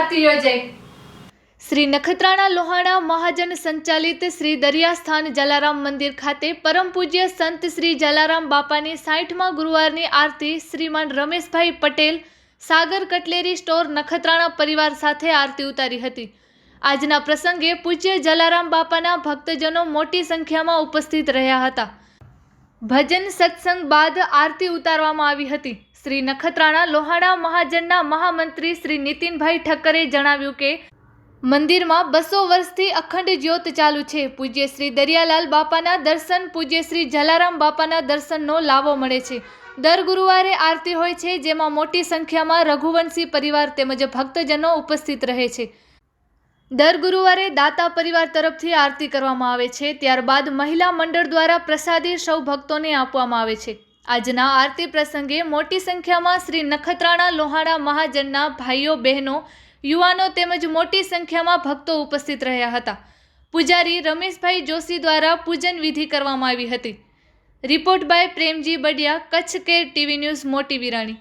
આરતી યોજાઈ। શ્રી નખત્રાણા લોહાણા મહાજન સંચાલિત શ્રી દરિયાસ્થાન જલારામ મંદિર ખાતે પરમ પૂજ્ય સંત શ્રી જલારામ બાપાની 60મા ગુરુવારની આરતી શ્રીમાન રમેશભાઈ પટેલ સાગર કટલેરી સ્ટોર નખત્રાણા પરિવાર સાથે આરતી ઉતારી હતી। આજના પ્રસંગે પૂજ્ય જલારામ બાપાના ભક્તજનો મોટી સંખ્યામાં ઉપસ્થિત રહ્યા હતા। ભજન સત્સંગ બાદ આરતી ઉતારવામાં આવી હતી। શ્રી નખત્રાણા લોહાણા મહાજનના મહામંત્રી શ્રી નીતિનભાઈ ઠક્કરે જણાવ્યું કે મંદિરમાં 200 વર્ષથી અખંડ જ્યોત ચાલુ છે। પૂજ્ય શ્રી દરિયાલાલ બાપાના દર્શન, પૂજ્ય શ્રી જલારામ બાપાના દર્શનનો લાવો મળે છે। દર ગુરુવારે આરતી હોય છે, જેમાં મોટી સંખ્યામાં રઘુવંશી પરિવાર તેમજ ભક્તજનો ઉપસ્થિત રહે છે। દર ગુરુવારે દાતા પરિવાર તરફથી આરતી કરવામાં આવે છે। ત્યારબાદ મહિલા મંડળ દ્વારા પ્રસાદી સૌ ભક્તોને આપવામાં આવે છે। આજના આરતી પ્રસંગે મોટી સંખ્યામાં શ્રી નખત્રાણા લોહાણા મહાજનના ભાઈઓ બહેનો, યુવાનો તેમજ મોટી સંખ્યામાં ભક્તો ઉપસ્થિત રહ્યા હતા। પૂજારી રમેશભાઈ જોશી દ્વારા પૂજન વિધિ કરવામાં આવી હતી। Report by Premji Badiya, Kutch care TV news, Moti Virani.